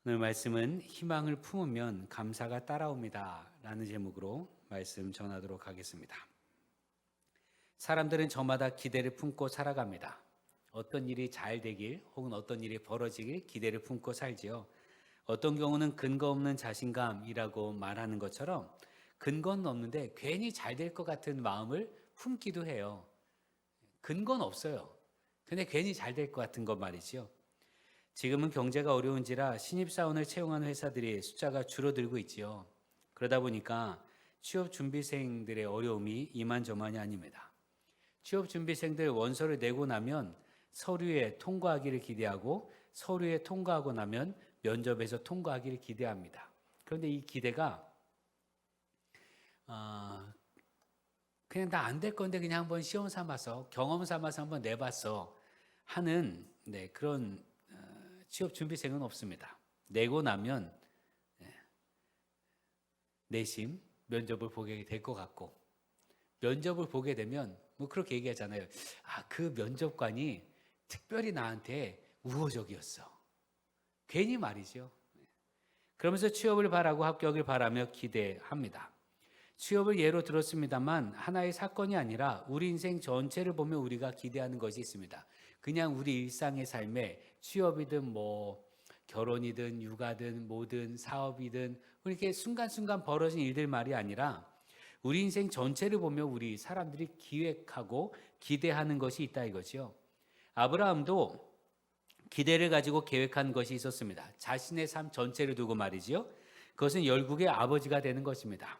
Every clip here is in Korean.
오늘 말씀은 희망을 품으면 감사가 따라옵니다 라는 제목으로 말씀 전하도록 하겠습니다. 사람들은 저마다 기대를 품고 살아갑니다. 어떤 일이 잘 되길 혹은 어떤 일이 벌어지길 기대를 품고 살지요. 어떤 경우는 근거 없는 자신감이라고 말하는 것처럼 근거는 없는데 괜히 잘 될 것 같은 마음을 품기도 해요. 근거는 없어요. 근데 괜히 잘 될 것 같은 것 말이지요. 지금은 경제가 어려운지라 신입사원을 채용하는 회사들이 숫자가 줄어들고 있지요. 그러다 보니까 취업 준비생들의 어려움이 이만저만이 아닙니다. 취업 준비생들 원서를 내고 나면 서류에 통과하기를 기대하고 서류에 통과하고 나면 면접에서 통과하기를 기대합니다. 그런데 이 기대가 그냥 나 안 될 건데 그냥 한번 시험 삼아서 경험 삼아서 한번 내봤어 하는 그런 취업 준비생은 없습니다. 내고 나면 내심 면접을 보게 될 것 같고 면접을 보게 되면 뭐 그렇게 얘기하잖아요. 그 면접관이 특별히 나한테 우호적이었어. 괜히 말이죠. 그러면서 취업을 바라고 합격을 바라며 기대합니다. 취업을 예로 들었습니다만 하나의 사건이 아니라 우리 인생 전체를 보면 우리가 기대하는 것이 있습니다. 그냥 우리 일상의 삶에 취업이든 뭐 결혼이든 육아든 뭐든 사업이든 이렇게 순간순간 벌어진 일들 말이 아니라 우리 인생 전체를 보면 우리 사람들이 기획하고 기대하는 것이 있다 이거죠. 아브라함도 기대를 가지고 계획한 것이 있었습니다. 자신의 삶 전체를 두고 말이지요. 그것은 열국의 아버지가 되는 것입니다.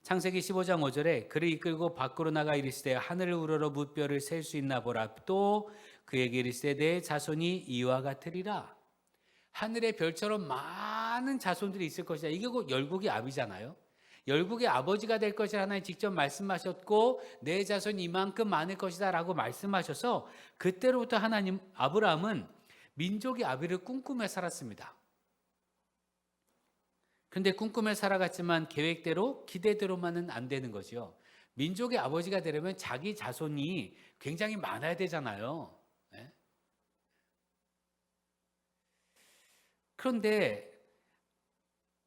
창세기 15장 5절에 그를 이끌고 밖으로 나가 이르시되 하늘을 우러러 무뼈를 셀 수 있나 보라. 또 그에게 이르시되 내 자손이 이와 같으리라. 하늘의 별처럼 많은 자손들이 있을 것이다. 이게 곧 열국의 아비잖아요. 열국의 아버지가 될 것이라 하나님 직접 말씀하셨고 내 자손이 이만큼 많을 것이다 라고 말씀하셔서 그때로부터 하나님 아브라함은 민족의 아비를 꿈꾸며 살았습니다. 근데 꿈꾸며 살아갔지만 계획대로 기대대로만은 안 되는 거죠. 민족의 아버지가 되려면 자기 자손이 굉장히 많아야 되잖아요. 네? 그런데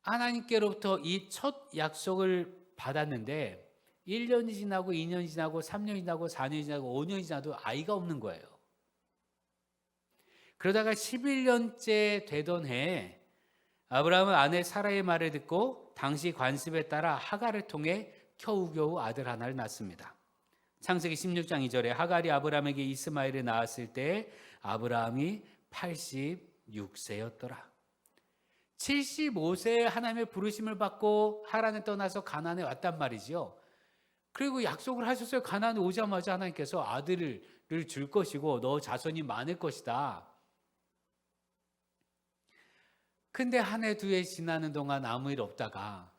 하나님께로부터 이 첫 약속을 받았는데 1년이 지나고 2년이 지나고 3년이 지나고 4년이 지나고 5년이 지나도 아이가 없는 거예요. 그러다가 11년째 되던 해에 아브라함은 아내 사라의 말을 듣고 당시 관습에 따라 하갈을 통해 겨우겨우 아들 하나를 낳습니다. 창세기 16장 2절에 하갈이 아브라함에게 이스마엘을 낳았을 때 아브라함이 86세였더라. 75세에 하나님의 부르심을 받고 하란을 떠나서 가나안에 왔단 말이지요. 그리고 약속을 하셨어요. 가나안에 오자마자 하나님께서 아들을 줄 것이고 너 자손이 많을 것이다. 근데 한 해 두 해 지나는 동안 아무 일 없다가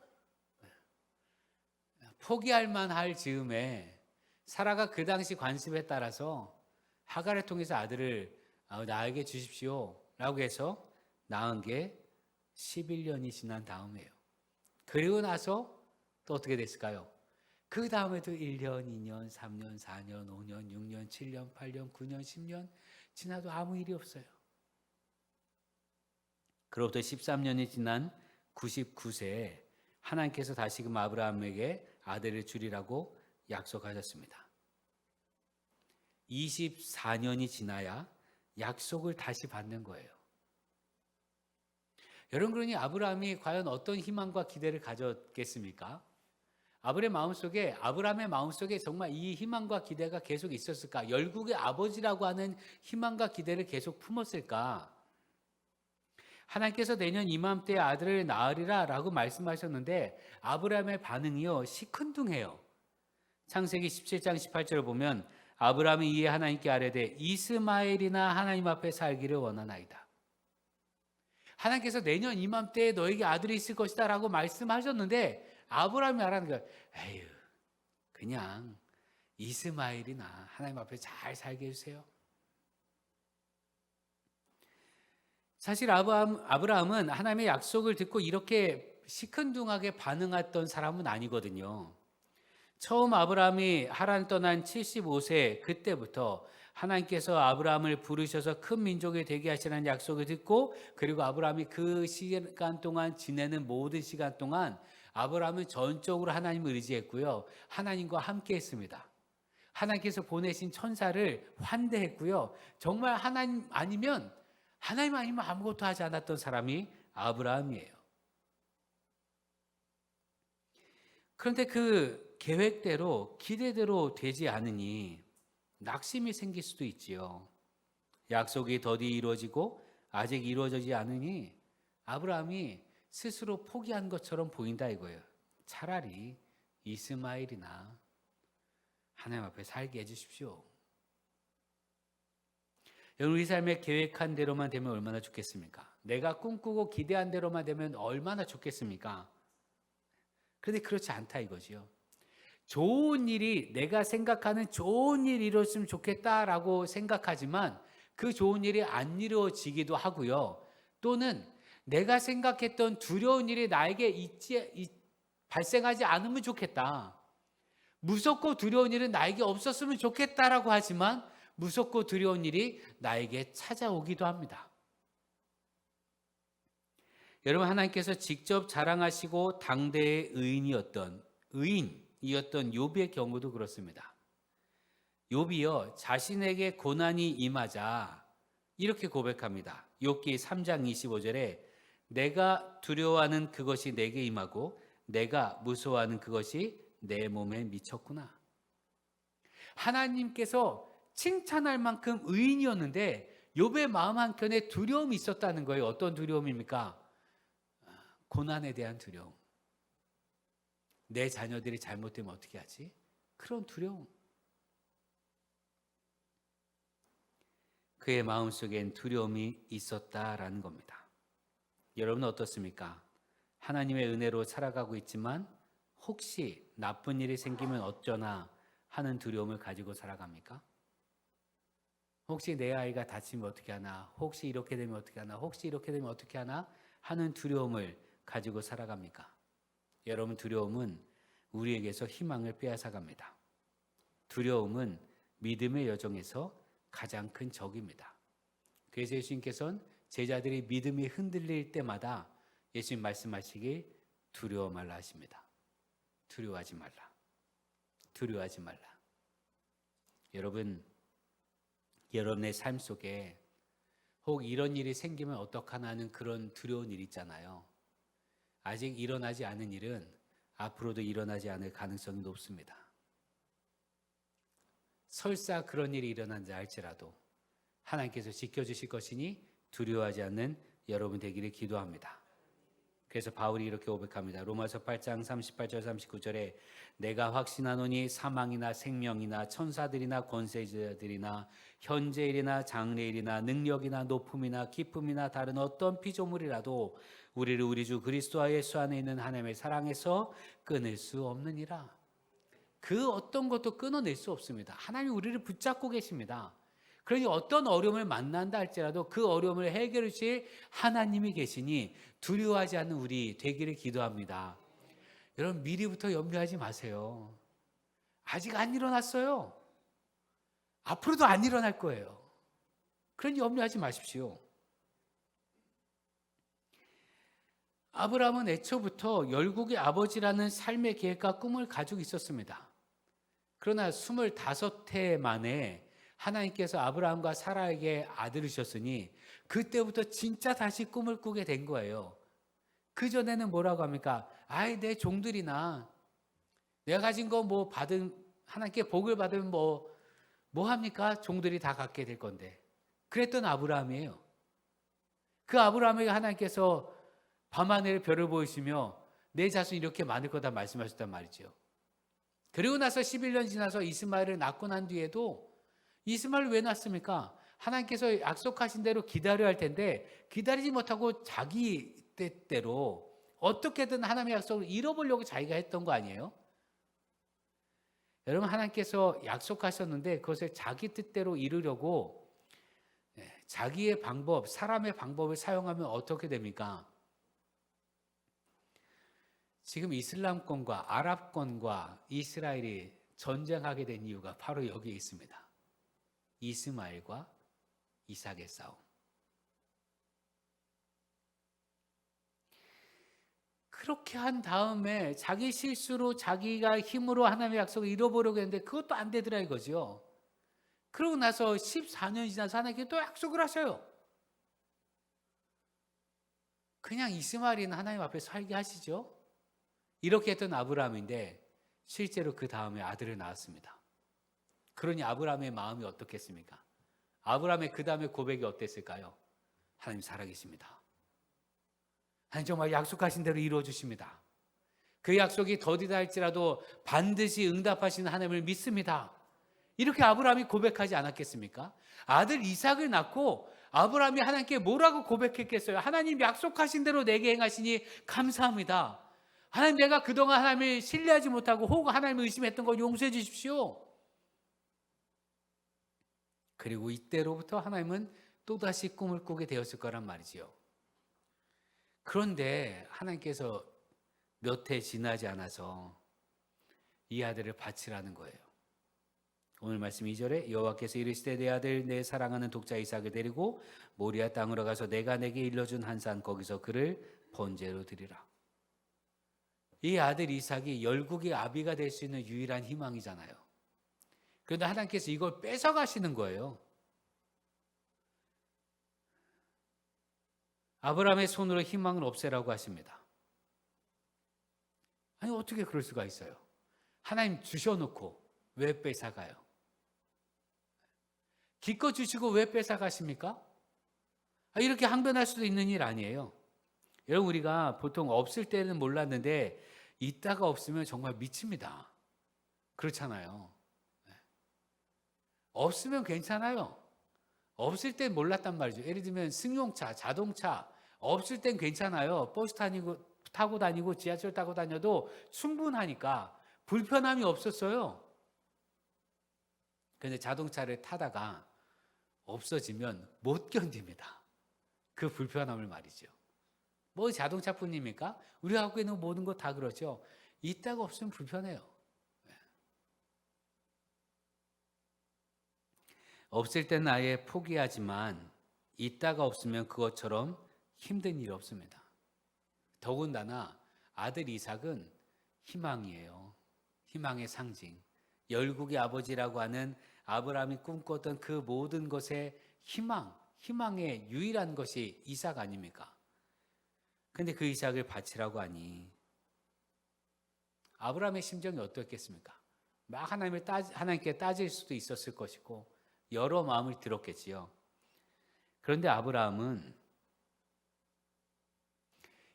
포기할 만할 즈음에 사라가 그 당시 관습에 따라서 하갈을 통해서 아들을 나에게 주십시오 라고 해서 낳은 게 11년이 지난 다음이에요. 그리고 나서 또 어떻게 됐을까요? 그 다음에도 1년, 2년, 3년, 4년, 5년, 6년, 7년, 8년, 9년, 10년 지나도 아무 일이 없어요. 그로부터 13년이 지난 99세에 하나님께서 다시금 아브라함에게 아들을 주리라고 약속하셨습니다. 24년이 지나야 약속을 다시 받는 거예요. 여러분, 그러니 아브라함이 과연 어떤 희망과 기대를 가졌겠습니까? 아브라함의 마음속에 정말 이 희망과 기대가 계속 있었을까? 열국의 아버지라고 하는 희망과 기대를 계속 품었을까? 하나님께서 내년 이맘때에 아들을 낳으리라 라고 말씀하셨는데 아브라함의 반응이요 시큰둥해요. 창세기 17장 18절을 보면 아브라함이 이에 하나님께 아뢰되 이스마엘이나 하나님 앞에 살기를 원하나이다. 하나님께서 내년 이맘때에 너에게 아들이 있을 것이다 라고 말씀하셨는데 아브라함이 말하는 거예요. 에휴, 그냥 이스마엘이나 하나님 앞에 잘 살게 해주세요. 사실 아브라함은 하나님의 약속을 듣고 이렇게 시큰둥하게 반응했던 사람은 아니거든요. 처음 아브라함이 하란 떠난 75세 그때부터 하나님께서 아브라함을 부르셔서 큰 민족이 되게 하시라는 약속을 듣고, 그리고 아브라함이 그 시간 동안 지내는 모든 시간 동안 아브라함은 전적으로 하나님을 의지했고요. 하나님과 함께 했습니다. 하나님께서 보내신 천사를 환대했고요. 정말 하나님 아니면 아무것도 하지 않았던 사람이 아브라함이에요. 그런데 그 계획대로 기대대로 되지 않으니 낙심이 생길 수도 있지요. 약속이 더디 이루어지고 아직 이루어지지 않으니 아브라함이 스스로 포기한 것처럼 보인다 이거예요. 차라리 이스마엘이나 하나님 앞에 살게 해주십시오. 여러분, 우리 삶에 계획한 대로만 되면 얼마나 좋겠습니까? 내가 꿈꾸고 기대한 대로만 되면 얼마나 좋겠습니까? 그런데 그렇지 않다 이거지요. 좋은 일이, 내가 생각하는 좋은 일이 이루어졌으면 좋겠다라고 생각하지만 그 좋은 일이 안 이루어지기도 하고요. 또는 내가 생각했던 두려운 일이 나에게 발생하지 않으면 좋겠다. 무섭고 두려운 일은 나에게 없었으면 좋겠다라고 하지만 무섭고 두려운 일이 나에게 찾아오기도 합니다. 여러분, 하나님께서 직접 자랑하시고 당대의 의인이었던 욥의 경우도 그렇습니다. 욥이요, 자신에게 고난이 임하자 이렇게 고백합니다. 욥기 3장 25절에 내가 두려워하는 그것이 내게 임하고 내가 무서워하는 그것이 내 몸에 미쳤구나. 하나님께서 칭찬할 만큼 의인이었는데 욥의 마음 한켠에 두려움이 있었다는 거예요. 어떤 두려움입니까? 고난에 대한 두려움. 내 자녀들이 잘못되면 어떻게 하지? 그런 두려움. 그의 마음속엔 두려움이 있었다라는 겁니다. 여러분은 어떻습니까? 하나님의 은혜로 살아가고 있지만 혹시 나쁜 일이 생기면 어쩌나 하는 두려움을 가지고 살아갑니까? 혹시 내 아이가 다치면 어떻게 하나? 혹시 이렇게 되면 어떻게 하나? 혹시 이렇게 되면 어떻게 하나? 하는 두려움을 가지고 살아갑니까? 여러분, 두려움은 우리에게서 희망을 빼앗아갑니다. 두려움은 믿음의 여정에서 가장 큰 적입니다. 그래서 예수님께서는 제자들이 믿음이 흔들릴 때마다 예수님 말씀하시길 두려워 말라 하십니다. 두려워하지 말라. 두려워하지 말라. 여러분, 여러분의 삶 속에 혹 이런 일이 생기면 어떡하나 하는 그런 두려운 일 있잖아요. 아직 일어나지 않은 일은 앞으로도 일어나지 않을 가능성이 높습니다. 설사 그런 일이 일어난다 할지라도 하나님께서 지켜주실 것이니 두려워하지 않는 여러분 되기를 기도합니다. 그래서 바울이 이렇게 고백합니다. 로마서 8장 38절 39절에 내가 확신하노니 사망이나 생명이나 천사들이나 권세자들이나 현재일이나 장래일이나 능력이나 높음이나 기쁨이나 다른 어떤 피조물이라도 우리를 우리 주 그리스도 예수 안에 있는 하나님의 사랑에서 끊을 수 없느니라. 그 어떤 것도 끊어낼 수 없습니다. 하나님이 우리를 붙잡고 계십니다. 그러니 어떤 어려움을 만난다 할지라도 그 어려움을 해결해 주실 하나님이 계시니 두려워하지 않는 우리 되기를 기도합니다. 여러분, 미리부터 염려하지 마세요. 아직 안 일어났어요. 앞으로도 안 일어날 거예요. 그러니 염려하지 마십시오. 아브라함은 애초부터 열국의 아버지라는 삶의 계획과 꿈을 가지고 있었습니다. 그러나 25해 만에 하나님께서 아브라함과 사라에게 아들을 주셨으니 그때부터 진짜 다시 꿈을 꾸게 된 거예요. 그전에는 뭐라고 합니까? 아이, 내 종들이나 내가 가진 거 뭐 하나님께 복을 받으면 뭐 합니까? 종들이 다 갖게 될 건데. 그랬던 아브라함이에요. 그 아브라함에게 하나님께서 밤하늘에 별을 보이시며 내 자손이 이렇게 많을 거다 말씀하셨단 말이죠. 그리고 나서 11년 지나서 이스마엘을 낳고 난 뒤에도 이스마엘을 왜 낳습니까? 하나님께서 약속하신 대로 기다려야 할 텐데 기다리지 못하고 자기 뜻대로 어떻게든 하나님의 약속을 잃어보려고 자기가 했던 거 아니에요? 여러분, 하나님께서 약속하셨는데 그것을 자기 뜻대로 이루려고 자기의 방법, 사람의 방법을 사용하면 어떻게 됩니까? 지금 이슬람권과 아랍권과 이스라엘이 전쟁하게 된 이유가 바로 여기에 있습니다. 이스마엘과 이삭의 싸움. 그렇게 한 다음에 자기 실수로 자기가 힘으로 하나님의 약속을 잃어보려고 했는데 그것도 안 되더라 이거죠. 그러고 나서 14년이 지나서 하나님께 또 약속을 하셔요. 그냥 이스마엘이는 하나님 앞에 살게 하시죠. 이렇게 했던 아브라함인데 실제로 그 다음에 아들을 낳았습니다. 그러니 아브라함의 마음이 어떻겠습니까? 아브라함의 그 다음에 고백이 어땠을까요? 하나님 살아계십니다. 하나님 정말 약속하신 대로 이루어 주십니다. 그 약속이 더디다 할지라도 반드시 응답하시는 하나님을 믿습니다. 이렇게 아브라함이 고백하지 않았겠습니까? 아들 이삭을 낳고 아브라함이 하나님께 뭐라고 고백했겠어요? 하나님 약속하신 대로 내게 행하시니 감사합니다. 하나님, 내가 그동안 하나님을 신뢰하지 못하고 혹 하나님을 의심했던 걸 용서해 주십시오. 그리고 이때로부터 하나님은 또다시 꿈을 꾸게 되었을 거란 말이지요. 그런데 하나님께서 몇 해 지나지 않아서 이 아들을 바치라는 거예요. 오늘 말씀 2절에 여호와께서 이르시되 내 아들 내 사랑하는 독자 이삭을 데리고 모리아 땅으로 가서 내가 내게 일러준 한 산 거기서 그를 번제로 드리라. 이 아들 이삭이 열국의 아비가 될 수 있는 유일한 희망이잖아요. 그런데 하나님께서 이걸 뺏어가시는 거예요. 아브라함의 손으로 희망을 없애라고 하십니다. 아니, 어떻게 그럴 수가 있어요? 하나님 주셔놓고 왜 뺏어가요? 기껏 주시고 왜 뺏어가십니까? 이렇게 항변할 수도 있는 일 아니에요. 여러분, 우리가 보통 없을 때는 몰랐는데 있다가 없으면 정말 미칩니다. 그렇잖아요. 없으면 괜찮아요. 없을 땐 몰랐단 말이죠. 예를 들면 승용차, 자동차 없을 땐 괜찮아요. 버스 타고 다니고 지하철 타고 다녀도 충분하니까 불편함이 없었어요. 그런데 자동차를 타다가 없어지면 못 견딥니다. 그 불편함을 말이죠. 뭐 자동차뿐입니까? 우리가 갖고 있는 모든 거 다 그렇죠. 있다가 없으면 불편해요. 없을 때는 아예 포기하지만 있다가 없으면 그것처럼 힘든 일이 없습니다. 더군다나 아들 이삭은 희망이에요. 희망의 상징. 열국의 아버지라고 하는 아브라함이 꿈꿨던 그 모든 것의 희망의 유일한 것이 이삭 아닙니까? 근데 그 이삭을 바치라고 하니 아브라함의 심정이 어떻겠습니까? 막 하나님께 따질 수도 있었을 것이고 여러 마음을 들었겠지요. 그런데 아브라함은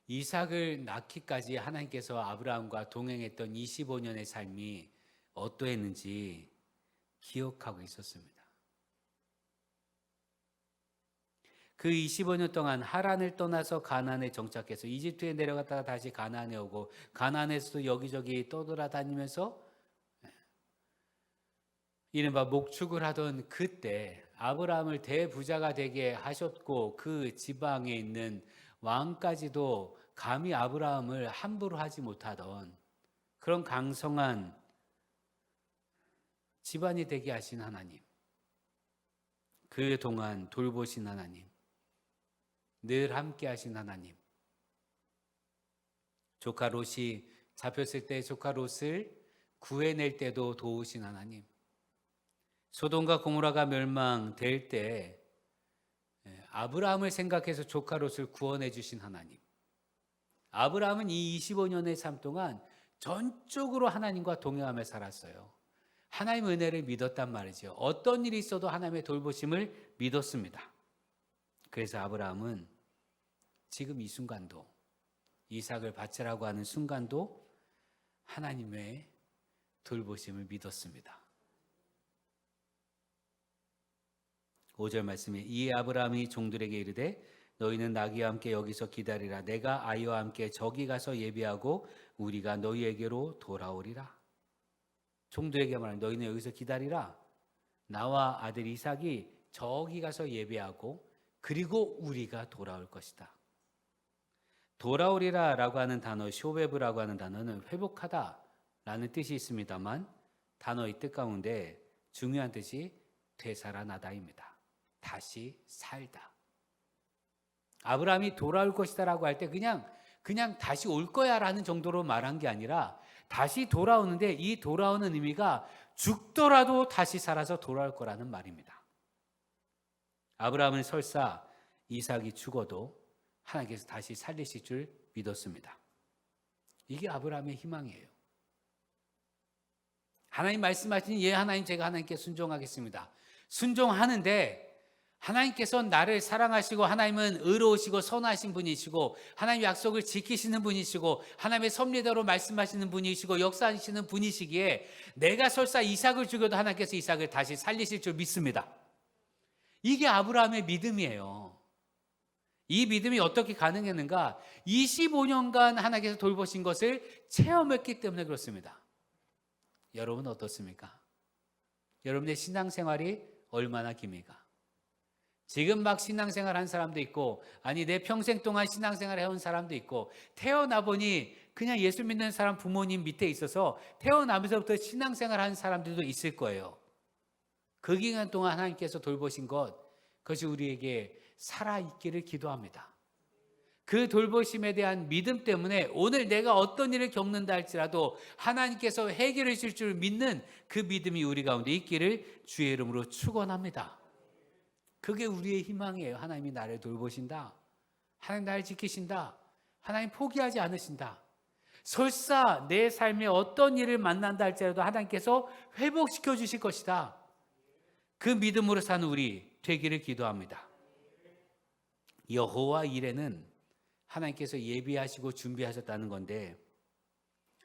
이삭을 낳기까지 하나님께서 아브라함과 동행했던 25년의 삶이 어떠했는지 기억하고 있었습니다. 그 25년 동안 하란을 떠나서 가나안에 정착해서 이집트에 내려갔다가 다시 가나안에 오고 가나안에서도 여기저기 떠돌아다니면서 이른바 목축을 하던 그때 아브라함을 대부자가 되게 하셨고 그 지방에 있는 왕까지도 감히 아브라함을 함부로 하지 못하던 그런 강성한 집안이 되게 하신 하나님, 그동안 돌보신 하나님, 늘 함께 하신 하나님, 조카 롯이 잡혔을 때 조카 롯을 구해낼 때도 도우신 하나님, 소돔과 고모라가 멸망될 때 아브라함을 생각해서 조카 롯을 구원해 주신 하나님. 아브라함은 이 25년의 삶 동안 전적으로 하나님과 동행하며 살았어요. 하나님의 은혜를 믿었단 말이죠. 어떤 일이 있어도 하나님의 돌보심을 믿었습니다. 그래서 아브라함은 지금 이 순간도 이삭을 바치라고 하는 순간도 하나님의 돌보심을 믿었습니다. 5절 말씀에 이에 아브라함이 종들에게 이르되 너희는 나귀와 함께 여기서 기다리라. 내가 아이와 함께 저기 가서 예배하고 우리가 너희에게로 돌아오리라. 종들에게 말하는 너희는 여기서 기다리라. 나와 아들 이삭이 저기 가서 예배하고 그리고 우리가 돌아올 것이다. 돌아오리라 라고 하는 단어, 쇼베브라고 하는 단어는 회복하다 라는 뜻이 있습니다만 단어의 뜻 가운데 중요한 뜻이 되살아나다입니다. 다시 살다. 아브라함이 돌아올 것이다라고 할 때 그냥 다시 올 거야라는 정도로 말한 게 아니라 다시 돌아오는데 이 돌아오는 의미가 죽더라도 다시 살아서 돌아올 거라는 말입니다. 아브라함은 설사 이삭이 죽어도 하나님께서 다시 살리실 줄 믿었습니다. 이게 아브라함의 희망이에요. 하나님 말씀하시니 예 하나님 제가 하나님께 순종하겠습니다. 순종하는데 하나님께서 나를 사랑하시고 하나님은 의로우시고 선하신 분이시고 하나님 약속을 지키시는 분이시고 하나님의 섭리대로 말씀하시는 분이시고 역사하시는 분이시기에 내가 설사 이삭을 죽여도 하나님께서 이삭을 다시 살리실 줄 믿습니다. 이게 아브라함의 믿음이에요. 이 믿음이 어떻게 가능했는가? 25년간 하나님께서 돌보신 것을 체험했기 때문에 그렇습니다. 여러분 어떻습니까? 여러분의 신앙생활이 얼마나 깁니까? 지금 막 신앙생활 한 사람도 있고 아니 내 평생 동안 신앙생활 해온 사람도 있고 태어나 보니 그냥 예수 믿는 사람 부모님 밑에 있어서 태어나면서부터 신앙생활 한 사람들도 있을 거예요. 그 기간 동안 하나님께서 돌보신 것 그것이 우리에게 살아있기를 기도합니다. 그 돌보심에 대한 믿음 때문에 오늘 내가 어떤 일을 겪는다 할지라도 하나님께서 해결해 주실 줄 믿는 그 믿음이 우리 가운데 있기를 주의 이름으로 축원합니다. 그게 우리의 희망이에요. 하나님이 나를 돌보신다. 하나님 나를 지키신다. 하나님 포기하지 않으신다. 설사 내 삶에 어떤 일을 만난다 할지라도 하나님께서 회복시켜 주실 것이다. 그 믿음으로 사는 우리 되기를 기도합니다. 여호와 이레는 하나님께서 예비하시고 준비하셨다는 건데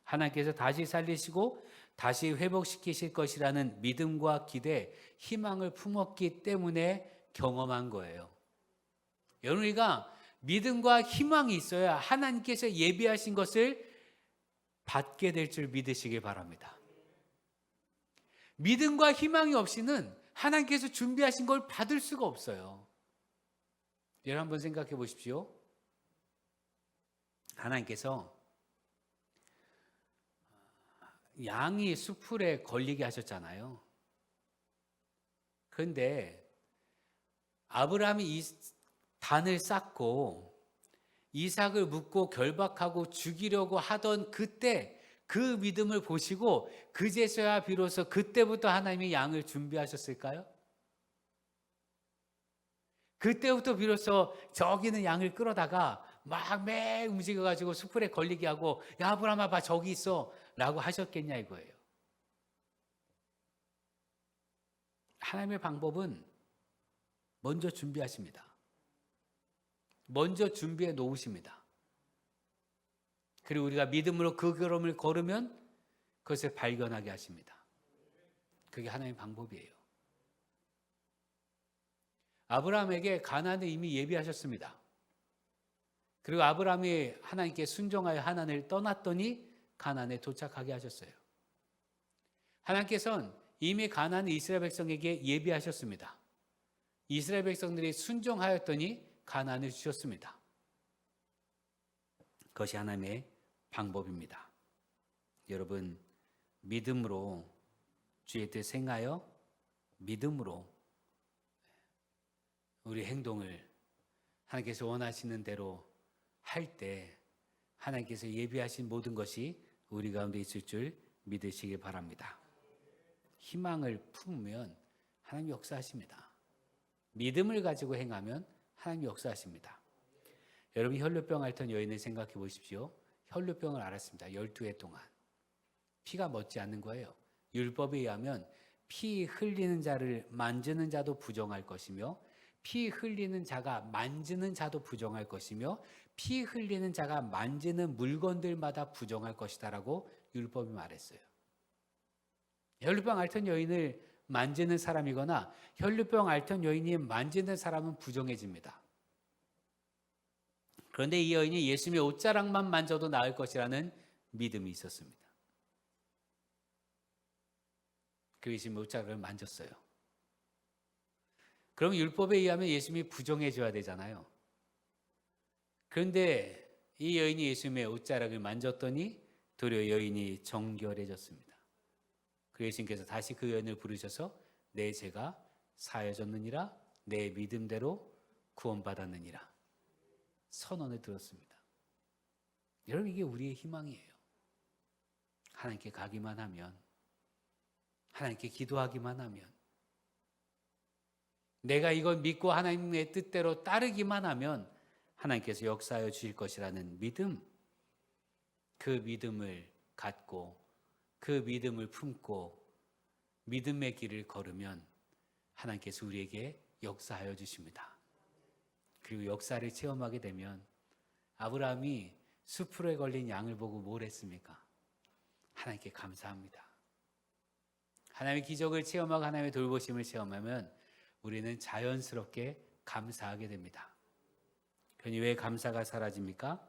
하나님께서 다시 살리시고 다시 회복시키실 것이라는 믿음과 기대, 희망을 품었기 때문에 경험한 거예요. 여러분 우리가 믿음과 희망이 있어야 하나님께서 예비하신 것을 받게 될 줄 믿으시기 바랍니다. 믿음과 희망이 없이는 하나님께서 준비하신 걸 받을 수가 없어요. 여러분 한번 생각해 보십시오. 하나님께서 양이 수풀에 걸리게 하셨잖아요. 그런데 아브라함이 이 단을 쌓고 이삭을 묶고 결박하고 죽이려고 하던 그때 그 믿음을 보시고 그제서야 비로소 그때부터 하나님이 양을 준비하셨을까요? 그때부터 비로소 저기는 양을 끌어다가 막 매 움직여가지고 수풀에 걸리게 하고 야 아브라함아 봐 저기 있어 라고 하셨겠냐 이거예요. 하나님의 방법은 먼저 준비하십니다. 먼저 준비해 놓으십니다. 그리고 우리가 믿음으로 그 걸음을 걸으면 그것을 발견하게 하십니다. 그게 하나님의 방법이에요. 아브라함에게 가나안을 이미 예비하셨습니다. 그리고 아브라함이 하나님께 순종하여 하나님을 떠났더니 가나안에 도착하게 하셨어요. 하나님께서는 이미 가나안을 이스라엘 백성에게 예비하셨습니다. 이스라엘 백성들이 순종하였더니 가나안을 주셨습니다. 그것이 하나님의 방법입니다. 여러분 믿음으로 주의 뜻 행하여 믿음으로 우리 행동을 하나님께서 원하시는 대로 할 때 하나님께서 예비하신 모든 것이 우리 가운데 있을 줄 믿으시기 바랍니다. 희망을 품으면 하나님 역사하십니다. 믿음을 가지고 행하면 하나님 역사하십니다. 여러분 혈루병 앓던 여인을 생각해 보십시오. 혈루병을 앓았습니다. 12해 동안. 피가 멎지 않는 거예요. 율법에 의하면 피 흘리는 자를 만지는 자도 부정할 것이며 피 흘리는 자가 만지는 자도 부정할 것이며 피 흘리는 자가 만지는 물건들마다 부정할 것이다라고 율법이 말했어요. 혈루병 앓던 여인을 만지는 사람이거나 혈루병 앓던 여인이 만지는 사람은 부정해집니다. 그런데 이 여인이 예수님의 옷자락만 만져도 나을 것이라는 믿음이 있었습니다. 그 예수님의 옷자락을 만졌어요. 그럼 율법에 의하면 예수님이 부정해줘야 되잖아요. 그런데 이 여인이 예수님의 옷자락을 만졌더니 도리어 여인이 정결해졌습니다. 그 예수님께서 다시 그 여인을 부르셔서 내 죄가 사여졌느니라 내 믿음대로 구원받았느니라. 선언을 들었습니다. 여러분, 이게 우리의 희망이에요. 하나님께 가기만 하면, 하나님께 기도하기만 하면, 내가 이걸 믿고 하나님의 뜻대로 따르기만 하면 하나님께서 역사하여 주실 것이라는 믿음, 그 믿음을 갖고 그 믿음을 품고 믿음의 길을 걸으면 하나님께서 우리에게 역사하여 주십니다. 그리고 역사를 체험하게 되면 아브라함이 수풀에 걸린 양을 보고 뭘 했습니까? 하나님께 감사합니다. 하나님의 기적을 체험하고 하나님의 돌보심을 체험하면 우리는 자연스럽게 감사하게 됩니다. 그러니 왜 감사가 사라집니까?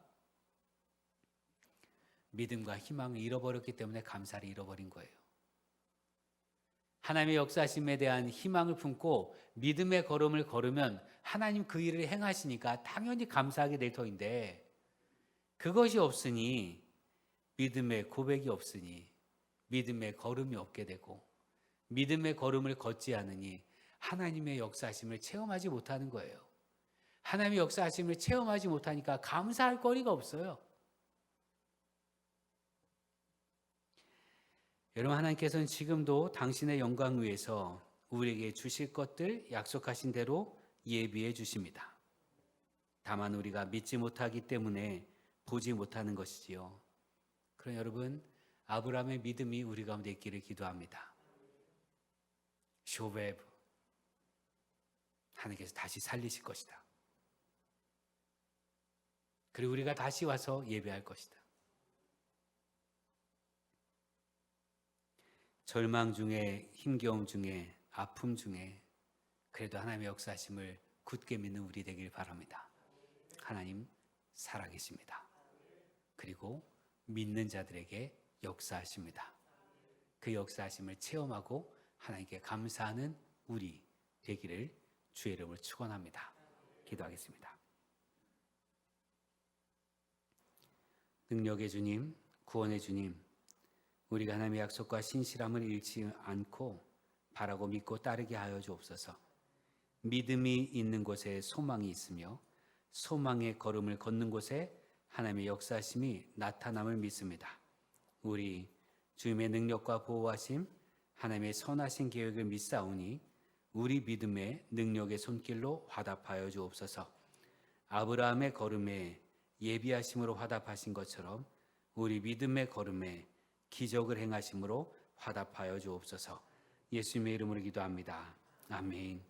믿음과 희망을 잃어버렸기 때문에 감사를 잃어버린 거예요. 하나님의 역사하심에 대한 희망을 품고 믿음의 걸음을 걸으면 하나님 그 일을 행하시니까 당연히 감사하게 될 터인데, 그것이 없으니, 믿음의 고백이 없으니 믿음의 걸음이 없게 되고 믿음의 걸음을 걷지 않으니 하나님의 역사하심을 체험하지 못하는 거예요. 하나님의 역사하심을 체험하지 못하니까 감사할 거리가 없어요. 여러분, 하나님께서는 지금도 당신의 영광 위에서 우리에게 주실 것들 약속하신 대로 예비해 주십니다. 다만 우리가 믿지 못하기 때문에 보지 못하는 것이지요. 그럼 여러분, 아브라함의 믿음이 우리 가운데 있기를 기도합니다. 쇼베브, 하나님께서 다시 살리실 것이다. 그리고 우리가 다시 와서 예배할 것이다. 절망 중에, 힘겨움 중에, 아픔 중에 그래도 하나님의 역사하심을 굳게 믿는 우리 되길 바랍니다. 하나님 살아계십니다. 그리고 믿는 자들에게 역사하십니다. 그 역사하심을 체험하고 하나님께 감사하는 우리 되기를 주의 이름으로 축원합니다. 기도하겠습니다. 능력의 주님, 구원의 주님, 우리가 하나님의 약속과 신실함을 잃지 않고 바라고 믿고 따르게 하여 주옵소서. 믿음이 있는 곳에 소망이 있으며 소망의 걸음을 걷는 곳에 하나님의 역사심이 나타남을 믿습니다. 우리 주님의 능력과 보호하심, 하나님의 선하신 계획을 믿사오니 우리 믿음의 능력의 손길로 화답하여 주옵소서. 아브라함의 걸음에 예비하심으로 화답하신 것처럼 우리 믿음의 걸음에 기적을 행하심으로 화답하여 주옵소서. 예수님의 이름으로 기도합니다. 아멘.